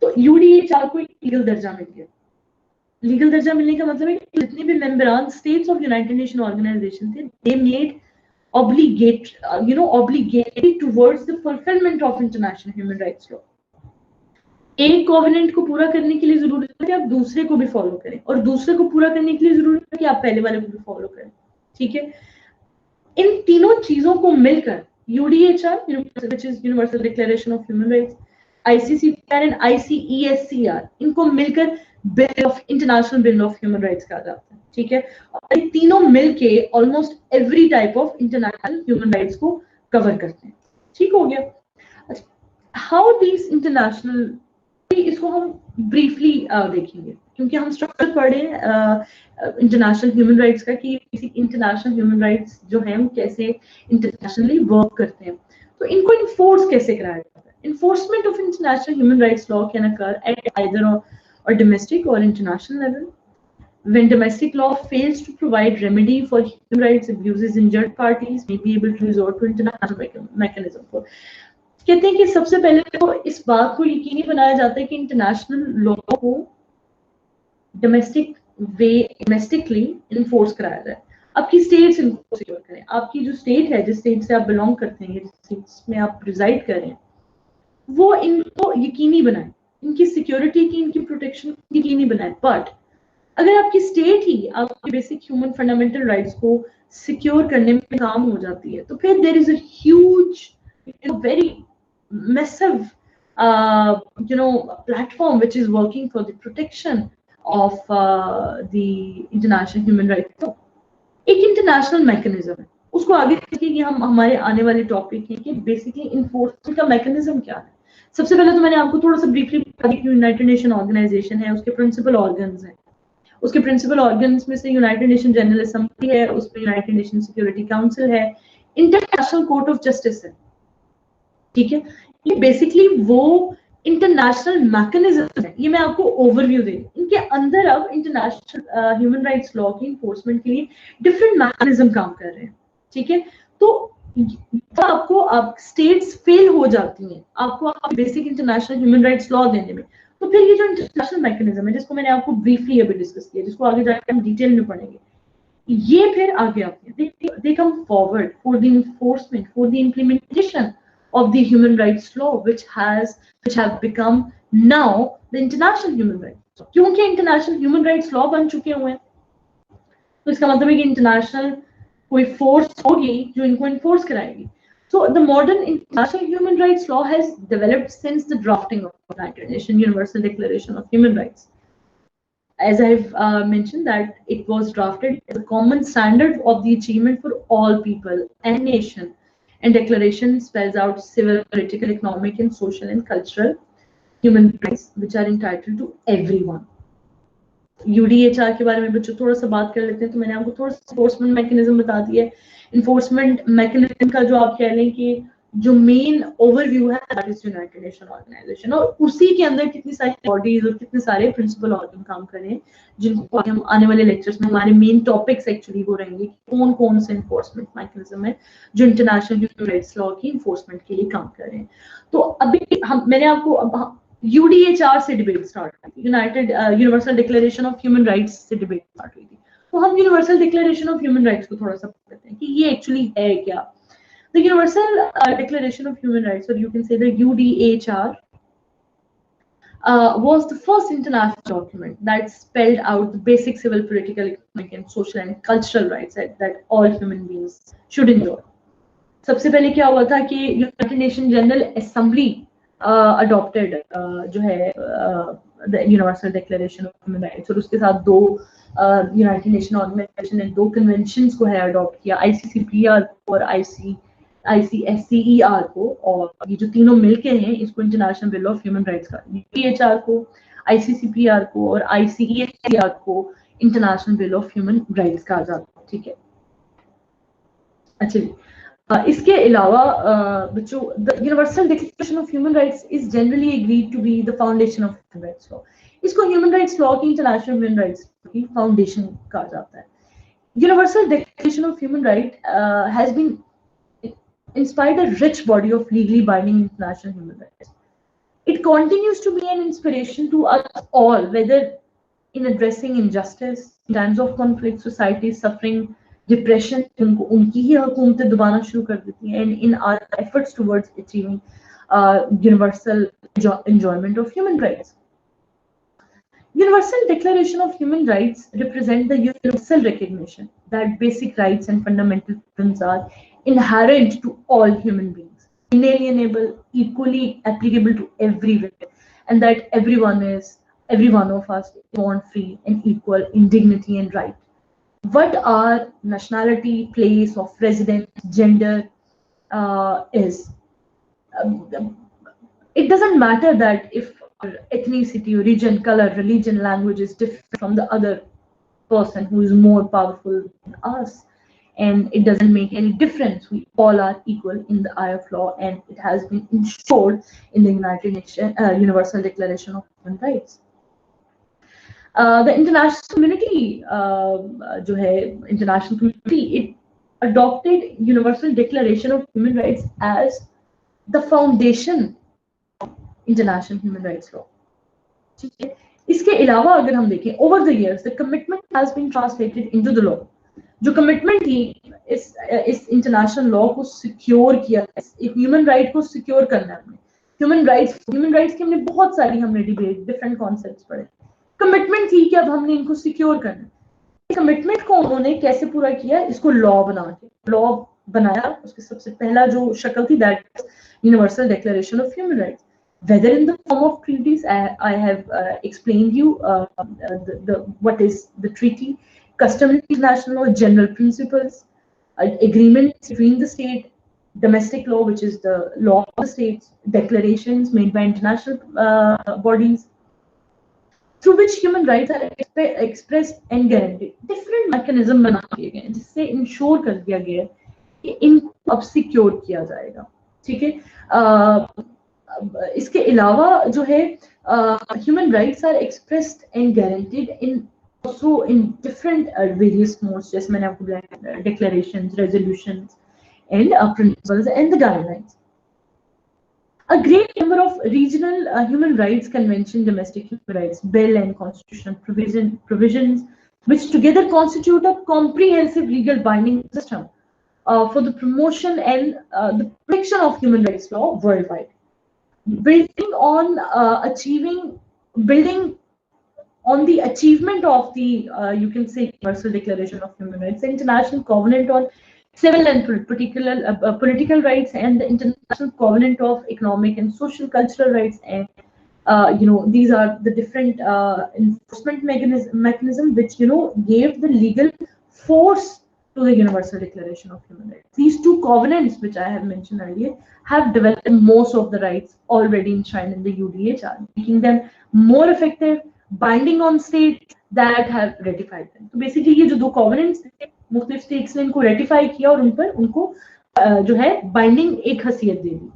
तो UDHR को एक लीगल दर्जा मिल गया। लीगल दर्जा मिलने का मतलब है कि जितने भी मेंबरान states of United Nation organization थे, they made obligatory towards the fulfillment of international human rights law. एक कोवेनेंट को पूरा करने के लिए जरूरी है कि आप दूसरे को भी फॉलो करें, और दूसरे को पूरा करने के लिए जरूरी है कि आप पहले वाले को भी फॉलो करें, ठीक है। इन तीनों चीजों को मिलकर UDHR, which is Universal Declaration of Human Rights, ICCPR and ICESCR, इनको मिलकर international Bill of human Rights कहा जाता है, ठीक है। और ये तीनों मिलके almost every type of international human rights को कवर करते हैं, ठीक हो गया। हाउ दीज इंटरनेशनल, इसको हम ब्रीफली देखेंगे क्योंकि हम स्ट्रक्चर पढ़े इंटरनेशनल ह्यूमन राइट्स का कि इंटरनेशनल ह्यूमन राइट्स जो है वो कैसे इंटरनेशनली वर्क करते हैं। तो इनको इन्फोर्स कैसे कराया जाता है। Enforcement of international human rights law can occur at either or domestic or international level. When domestic law fails to provide remedy for human rights abuses, injured parties may be able to resort to international mechanism for. कहते हैं कि सबसे पहले तो इस बात को यकीनी बनाया जाता है कि इंटरनेशनल लॉ को डोमेस्टिकली इन्फोर्स कराया जाए। आपकी स्टेट्स इनको सिक्योर करें, आपकी जो स्टेट है, जिस स्टेट से आप बिलोंग करते हैं, जिस स्टेट में आप रिजाइड कर रहे हैं, वो इनको यकीनी बनाए, इनकी सिक्योरिटी की, इनकी प्रोटेक्शन की यकीनी बनाए। बट अगर आपकी स्टेट ही आपके बेसिक ह्यूमन फंडामेंटल राइट्स को सिक्योर करने में काम हो जाती है तो फिर there is a huge, very massive platform which is working for the protection of the international human rights. तो एक इंटरनेशनल मैकेनिज्म है, उसको आगे देखिए कि हम हमारे आने वाले टॉपिक है कि बेसिकली इन्फोर्समेंट का मैकेनिज्म क्या है। सबसे पहले तो मैंने आपको थोड़ा सा ब्रीफली बता दी कि यूनाइटेड नेशन ऑर्गेनाइजेशन है, उसके प्रिंसिपल ऑर्गन्स हैं। उसके प्रिंसिपल ऑर्गन्स में से यूनाइटेड नेशन जनरल असेंबली है, उसमें यूनाइटेड नेशन सिक्योरिटी काउंसिल है, इंटरनेशनल कोर्ट ऑफ जस्टिस है, ठीक है। ये बेसिकली वो इंटरनेशनल मैकेनिज्म है, ये मैं आपको ओवरव्यू दे। इनके अंदर अब इंटरनेशनल ह्यूमन राइट्स लॉ की इन्फोर्समेंट के लिए डिफरेंट मैकेनिज्म काम कर रहे हैं, ठीक है। तो आपको आप स्टेट्स फेल हो जाती हैं आपको basic international human rights law देने में, तो फिर ये जो इंटरनेशनल मैकेनिज्म है जिसको मैंने आपको ब्रीफली अभी डिस्कस किया, जिसको आगे जाकर हम डिटेल में पढ़ेंगे, ये फिर आगे आते हैं, they come forward for the enforcement, for the implementation of the human rights law which have become now the international human rights law। क्योंकि इंटरनेशनल ह्यूमन राइट्स लॉ बन चुके हुए हैं, तो इसका मतलब है कि इंटरनेशनल कोई फोर्स होगी जो इनको इन्फोर्स कराएगी। So the modern international human rights law has developed since the drafting of the United Nations Universal Declaration of Human Rights. As I've mentioned, that it was drafted as a common standard of the achievement for all people and nation, and declaration spells out civil, political, economic, and social and cultural human rights which are entitled to everyone. UDHR के बारे में बच्चों थोड़ा सा बात कर लेते हैं। तो मैंने आपको थोड़ा सा इन्फोर्समेंट मैकेनिज्म बता दिया है। इन्फोर्समेंट मैकेनिज्म का जो आप कह लें कि जो मेन ओवरव्यू है that is United Nation Organization, और उसी के अंदर कितनी सारी बॉडीज और कितने सारे प्रिंसिपल ऑर्गन काम कर रहे हैं, जिनको हम आने वाले लेक्चर्स में हमारे मेन टॉपिक्स एक्चुअली वो रहेंगे, कौन कौन से इन्फोर्समेंट मैकेनिज्म है जो इंटरनेशनल ह्यूमन राइट्स लॉ की इन्फोर्समेंट के लिए काम कर रहे हैं। तो अभी मैंने आपको यूडीएचआर से डिबेट स्टार्ट हुई, United universal Declaration of human rights से डिबेट स्टार्ट हुई थी। तो हम universal Declaration of human rights को थोड़ा सा पढ़ते हैं कि ये एक्चुअली है क्या। The Universal Declaration of Human Rights, or you can say the UDHR, was the first international document that spelled out the basic civil, political, economic, and social and cultural rights that all human beings should enjoy. सबसे पहले क्या हुआ था कि United Nation General assembly adopted जो है the Universal Declaration of human rights, और उसके साथ दो यूनाइटेड नेशन ऑर्गेनाइजेशन ने दो कन्वेंशंस को है अडॉप्ट किया, आईसीसीपीआर और आईसीएससीईआर को, और ये जो तीनों मिलके हैं इसको International Bill of human Rights का, यूडीएचआर को, आईसीसीपीआर को और आईसीएससीईआर को International Bill of human Rights कहा जाता है, ठीक है। अच्छा, इसके अलावा बच्चों the Universal Declaration of human Rights is generally agreed to be the foundation of human rights law. इसको ह्यूमन राइट्स लॉ की इंटरनेशनल ह्यूमन राइट्स की फाउंडेशन कहा जाता है। Universal Declaration of Human Right has been inspired a rich body of legally binding international human rights. It continues to be an inspiration to us all, whether in addressing injustice, in times of conflict, society suffering, depression, उनकी ही हुकूमतें दबाना शुरू कर देती हैं, and in our efforts towards achieving universal enjoyment of human rights. Universal Declaration of Human Rights represent the universal recognition that basic rights and fundamental freedoms are inherent to all human beings, inalienable, equally applicable to everyone, and that every one of us is born free and equal in dignity and right. What our nationality, place of residence, gender is. It doesn't matter that if our ethnicity, origin, color, religion, language is different from the other person who is more powerful than us. And it doesn't make any difference. We all are equal in the eye of law, and it has been enshrined in the United Nations Universal Declaration of Human Rights. The international community, it adopted Universal Declaration of Human Rights as the foundation of international human rights law. इसके अलावा अगर हम देखें, over the years, the commitment has been translated into the law. जो commitment थी इस international law को secure किया, ह्यूमन राइट को सिक्योर करना है। ह्यूमन राइट्स की हमने बहुत सारी डिबेट, डिफरेंट कॉन्सेप्ट्स पढ़े। कमिटमेंट थी कि अब हमने इनको सिक्योर करना है। इस कमिटमेंट को उन्होंने कैसे पूरा किया, इसको लॉ बनाया। उसके सबसे पहला जो शक्ल थी that universal Declaration of human rights, whether in the form of treaties. I have explained you what is the treaty, customary international law, general principles, agreements between the state, domestic law, which is the law of the states, declarations made by international bodies, through which human rights are expressed and guaranteed. Different mechanism बना दिए गए हैं जिससे ensure कर दिया गया है कि इनको अब सिक्योर किया जाएगा, ठीक है। इसके अलावा जो है human rights are expressed and guaranteed in also in different various modes, जैसे मैंने आपको बताया, declarations, resolutions, and principles and the guidelines. A great number of regional human rights convention, domestic human rights bill, and constitutional provisions, which together constitute a comprehensive legal binding system for the promotion and the protection of human rights law worldwide. Building on the achievement of the you can say Universal Declaration of Human Rights, the International Covenant on Civil and Political Rights, and the International Covenant of Economic and Social Cultural Rights, and these are the different enforcement mechanism which gave the legal force to the Universal Declaration of Human Rights. These two covenants, which I have mentioned earlier, have developed most of the rights already enshrined in the UDHR, making them more effective, binding on states that have ratified them. So basically ये जो दो covenants थे, मुख्तलिफ states ने इनको ratify किया और उन पर उनको जो है binding एक हसीयत दे दी.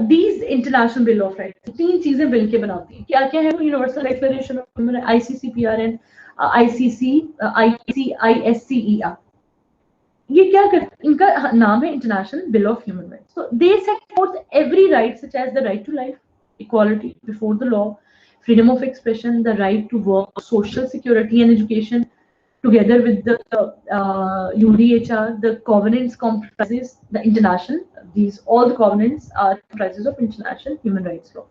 These international bill of rights तीन चीजें बिल के बनाती हैं. क्या क्या है वो? Universal Declaration of human rights, ICCPR and ISCER. ये क्या करते हैं? इनका नाम है international Bill of human rights. So they set forth every right, such as the right to life, equality before the law, freedom of expression, the right to work, social security and education. Together with the UDHR, the covenants comprises the international. All the covenants are comprises of international human rights law.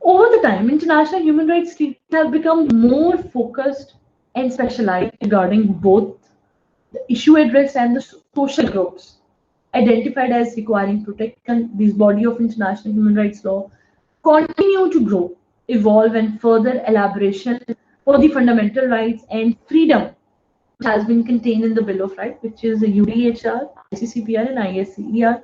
Over the time, international human rights treaties have become more focused and specialized regarding both the issue addressed and the social groups identified as requiring protection. This body of international human rights law continue to grow, evolve, and further elaboration for the fundamental rights and freedom which has been contained in the Bill of Rights, which is the UDHR, ICCPR, and ISCER,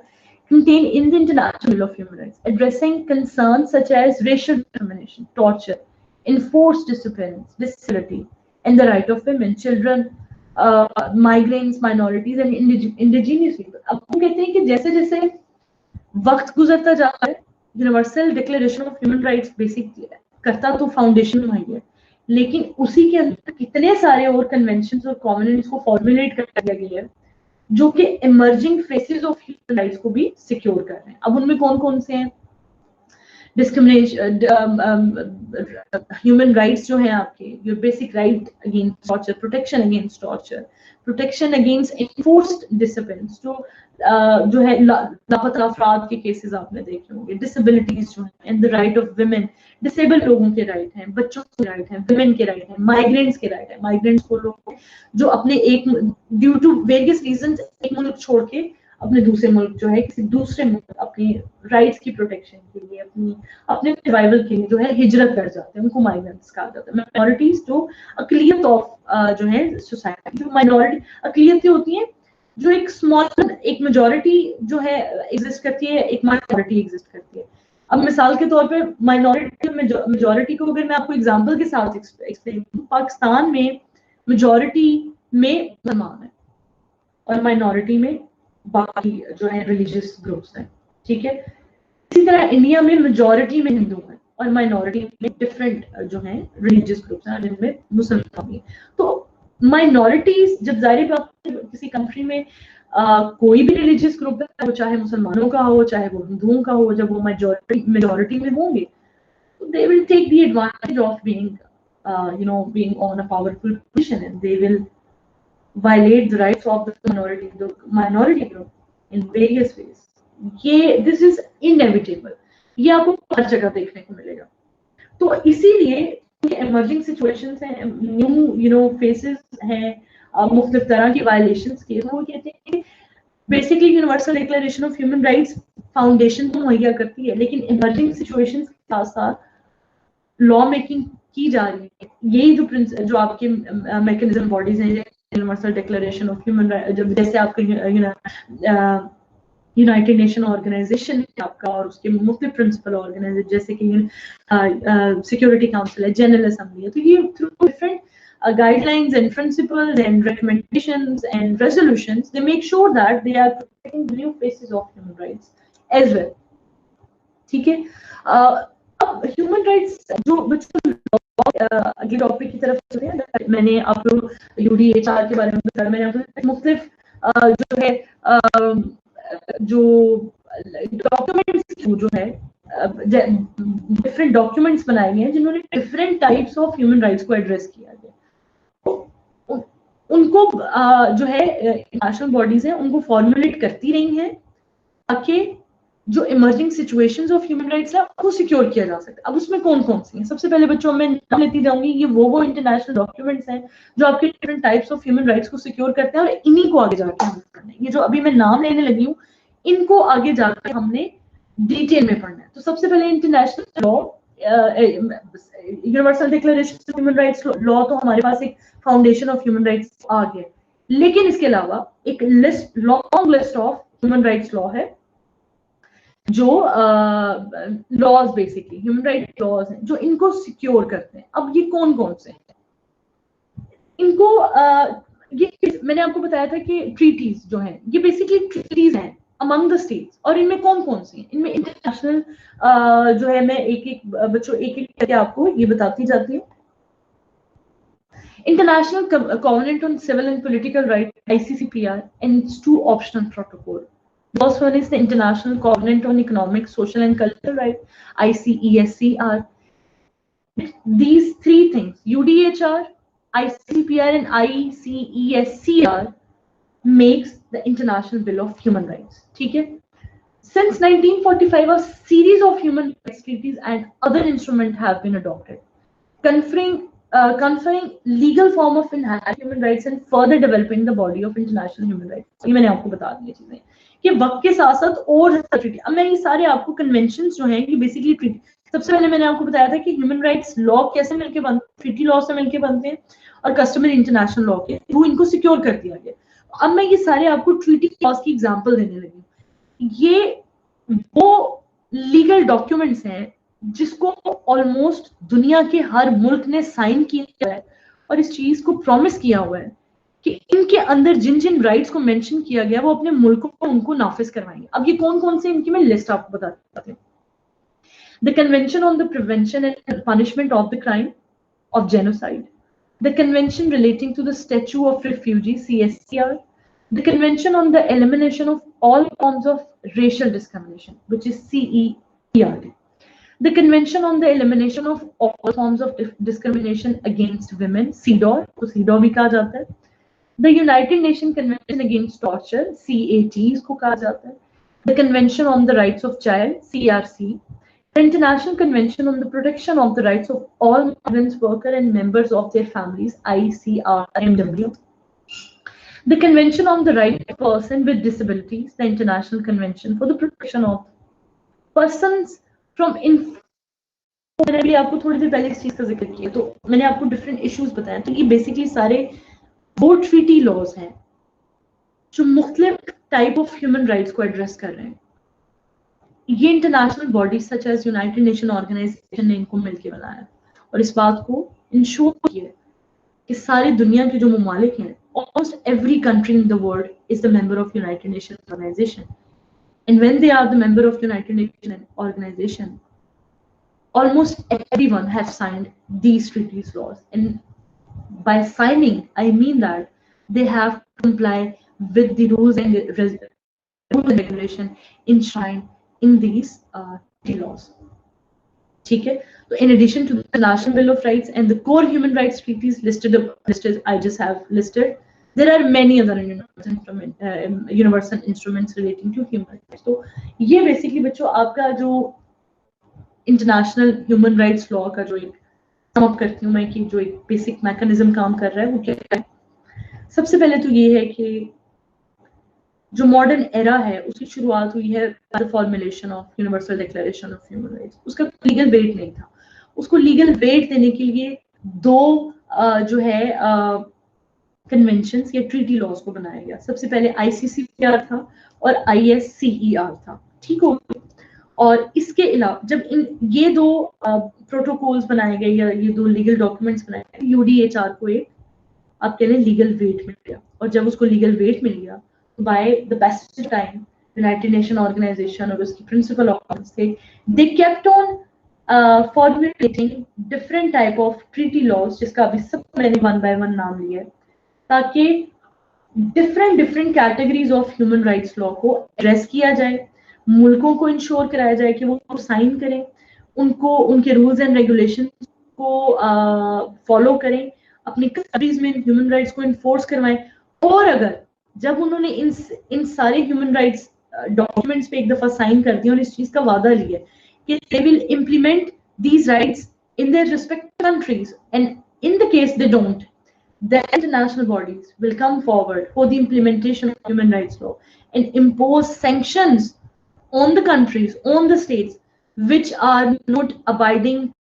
contained in the International Bill of Human Rights, addressing concerns such as racial discrimination, torture, enforced disappearance, disability, and the right of women, children, migrants, minorities, and indigenous people. अब हम कहते हैं कि जैसे जैसे वक्त गुजरता जाता है, Universal Declaration of human rights basic करता तो फाउंडेशन वही है, लेकिन उसी के अंदर कितने सारे और कन्वेंशंस और कॉन्वेंट्स को फॉर्मुलेट कर दिया गया है जो कि emerging faces of human rights को भी सिक्योर कर रहे हैं. अब उनमें कौन कौन से हैं? डिस्क्रिमिनेशन, ह्यूमन राइट्स जो है आपके, your basic right against torture, protection against torture, protection against enforced disciplines, जो है लापता अफराद के केसेस आपने देखे होंगे, डिसेबिलिटीज जो है, and the right of women, disabled लोगों के राइट हैं, बच्चों के राइट हैं, विमेन के राइट हैं, माइग्रेंट्स के राइट हैं. माइग्रेंट्स वो लोग जो अपने एक ड्यू टू वेरियस रीजंस एक मुल्क छोड़ के अपने दूसरे मुल्क जो है किसी दूसरे मुल्क अपने राइट्स की प्रोटेक्शन के लिए, अपने सर्वाइवल के लिए जो है हिजरत कर जाते हैं, उनको माइग्रेंट्स कहा जाता है. माइनॉरिटीज जो अकलियत ऑफ जो है सोसाइटी, जो माइनॉरिटी अकलियतें होती हैं, जो एक स्मॉल एक मेजॉरिटी जो है एग्जिस्ट करती है, एक माइनॉरिटी एग्जिस्ट करती है. अब मिसाल के तौर पे माइनॉरिटी मेजॉरिटी को अगर मैं आपको एग्जांपल के साथ एक्सप्लेन करूं, पाकिस्तान में मेजॉरिटी में मुसलमान है और माइनॉरिटी में बाकी जो है रिलीजियस ग्रुप्स हैं, ठीक है. इसी तरह इंडिया में मेजॉरिटी में हिंदू हैं और माइनॉरिटी में डिफरेंट जो है रिलीजियस ग्रुप्स हैं जिनमें मुसलमान भी. तो माइनॉरिटीज जब जाहिर बात किसी कंट्री में कोई भी रिलीजियस ग्रुप है, वो चाहे मुसलमानों का हो चाहे वो हिंदुओं का हो, जब वो मेजॉरिटी में होंगे तो they will take the advantage of being on a powerful position and they will violate the rights of the minority group in various ways. This is inevitable. ये आपको हर जगह देखने को मिलेगा. तो इसीलिए emerging situations हैं, new faces हैं, मुख्तलिफ तरह की violations के, वो कहते हैं कि basically universal declaration of human rights foundation तो मुहैया करती है, लेकिन emerging situations के साथ साथ law making की जा रही है, यही जो आपके मैकेनिज्म बॉडीज हैं, universal Declaration of Human right, जैसे आपका यूनाइटेड नेशन ऑर्गेनाइजेशन है आपका, और उसके मुख्य प्रिंसिपल ऑर्गेनाइजेशन जैसे कि सिक्योरिटी काउंसिल है, जनरल असेंबली है, तो ये through different guidelines and principles and recommendations and resolutions, they make sure that they are protecting the new faces of human rights as well. ठीक है, अब ह्यूमन राइट्स जो अगले टॉपिक की तरफ चलते हैं, मैंने आपको यूडीएचआर के बारे में बताया, मैंने आपको मुख्तलिफ जो है जो डॉक्यूमेंट्स जो है डिफरेंट डॉक्यूमेंट्स बनाए गए हैं जिन्होंने different types of human rights को एड्रेस किया गया, उनको जो है इंटरनेशनल बॉडीज हैं उनको फॉर्मुलेट करती रही हैं ताकि जो emerging situations of human rights है उसको सिक्योर किया जा सकता है। अब उसमें कौन कौन सी हैं, सबसे पहले बच्चों मैं नाम लेती जाऊंगी, ये वो इंटरनेशनल डॉक्यूमेंट्स हैं जो आपके different types of human rights को सिक्योर करते हैं, और इन्हीं को आगे जाके हम पढ़ना है। ये जो अभी मैं नाम लेने लगी हूँ इनको आगे जाके हमने डिटेल में पढ़ना है। तो सबसे पहले international law, Universal Declaration of human rights law, तो हमारे पास एक फाउंडेशन ऑफ ह्यूमन राइट्स आ गया, लेकिन इसके अलावा एक list, long list of human rights law है जो laws basically human right laws हैं जो इनको सिक्योर करते हैं। अब ये कौन कौन से हैं, इनको ये मैंने आपको बताया था कि ट्रीटीज जो हैं ये बेसिकली ट्रीटीज हैं अमंग द स्टेट्स, और इनमें कौन कौन सी हैं, इनमें इंटरनेशनल जो है, मैं एक एक बच्चों एक एक करके आपको ये बताती जाती हूँ। International Covenant on Civil and Political Rights, ICCPR, and its two optional protocols. The first one is the International Covenant on Economic, Social and Cultural Rights, ICESCR. These three things, UDHR, ICCPR and ICESCR, makes the International Bill of Human Rights. ठीक है? Since 1945, a series of human rights treaties and other instruments have been adopted, conferring legal form of enhanced human rights and further developing the body of international human rights. ये मैंने आपको बता दी चीजें कि वक्त के साथ साथ और ट्रीटी, अब मैं ये सारे आपको कन्वेंशंस जो हैं कि बेसिकली ट्रीटी, सबसे पहले मैंने आपको बताया था कि ह्यूमन राइट्स लॉ कैसे मिलके बनते हैं, ट्रीटी लॉ से मिलके बनते हैं, और कस्टमरी इंटरनेशनल लॉ के थ्रू इनको सिक्योर कर दिया गया। अब मैं ये सारे आपको ट्रीटी लॉज की एग्जाम्पल देने लगी। ये वो लीगल डॉक्यूमेंट्स हैं जिसको ऑलमोस्ट दुनिया के हर मुल्क ने साइन किया है और इस चीज को प्रॉमिस किया हुआ है कि इनके अंदर जिन जिन राइट्स को मेंशन किया गया वो अपने मुल्कों को उनको नाफिज करवाएंगे। अब ये कौन कौन से इनकी मैं लिस्ट आपको बताती हूँ। The Convention on the Prevention and Punishment of the Crime of Genocide, the Convention Relating to the Statue of Refugee, CSCR, the Convention on the Elimination of All Forms of Racial Discrimination, which is CERD, the Convention on the Elimination of All Forms of Discrimination Against Women, CEDAW, तो CEDAW भी कहा जाता है, the United Nations Convention Against Torture, CAT इसको कहा जाता है, the Convention on the Rights of Child, CRC, the International Convention on the Protection of the Rights of All Migrant Workers and Members of their Families, ICRMW, the Convention on the Rights of Persons with Disabilities, the International Convention for the Protection of Persons from मैंने अभी आपको थोड़ी देर पहले इस चीज का जिक्र किया, तो मैंने आपको डिफरेंट इश्यूज बताए, तो ये बेसिकली सारे वो ट्रीटी लॉज हैं जो मुख्तलिफ टाइप ऑफ ह्यूमन राइट्स को एड्रेस कर रहे हैं। ये international bodies such as United Nation Organization ने इनको मिलकर बनाया और इस बात को इंश्योर किया कि सारी दुनिया के जो ममालिक हैं, almost every country in the world is the member of United Nation Organization, and when they are the member of United Nations organization, almost everyone has signed these treaties laws, and by signing I mean that they have to comply with the rules and regulation enshrined in these treaty laws. ठीक है, so in addition to the International Bill of Rights and the core human rights treaties listed I just have listed, there are many other universal instruments relating to human rights. तो ये basically बच्चों आपका जो international human rights law का जो एक sum up करती हूँ मैं कि जो एक बेसिक मैकेनिज्म काम कर रहा है वो क्या है। सबसे पहले तो ये है कि जो मॉडर्न एरा है उसकी शुरुआत हुई है the formulation of universal Declaration of human rights. उसका लीगल वेट नहीं था, उसको लीगल वेट देने के लिए दो जो है कन्वेंशंस या ट्रीटी लॉज को बनाया गया। सबसे पहले ICCPR था और ISCER था, ठीक हो। और इसके अलावा जब ये दो प्रोटोकॉल्स बनाए गए या ये दो लीगल डॉक्यूमेंट्स बनाए गए, UDHR को एक आप कह रहे लीगल वेट मिल गया। और जब उसको लीगल वेट मिल गया तो by the best time United Nation Organization और उसकी प्रिंसिपल ऑर्गन्स थे, they kept on formulating different type of treaty laws, जिसका अभी सब मैंने वन बाय वन नाम लिया है, ताकि different categories of human rights law को एड्रेस किया जाए, मुल्कों को इंश्योर कराया जाए कि वो साइन करें, उनको उनके रूल्स एंड रेगुलेशन को फॉलो करें, अपनी कंट्रीज में ह्यूमन राइट्स को इन्फोर्स करवाएं। और अगर जब उन्होंने इन सारे ह्यूमन राइट्स डॉक्यूमेंट्स पे एक दफा साइन कर दिया और इस चीज का वादा लिया कि they will implement these rights in their respective countries, and in the case they don't, the international bodies will come forward for the implementation of human rights law and impose sanctions on the countries, on the states which are not abiding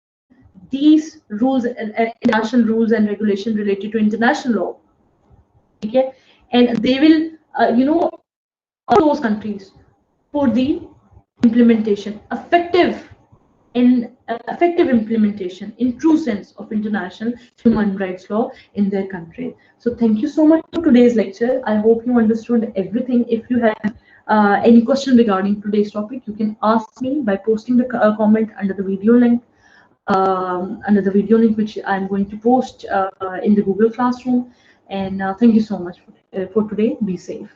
these rules, international rules and regulation related to international law. Okay? And they will those countries for the implementation, effective implementation in true sense of international human rights law in their country. So thank you so much for today's lecture. I hope you understood everything. If you have any question regarding today's topic, you can ask me by posting the comment under the video link. Which I'm going to post in the Google Classroom. And thank you so much for today. Be safe.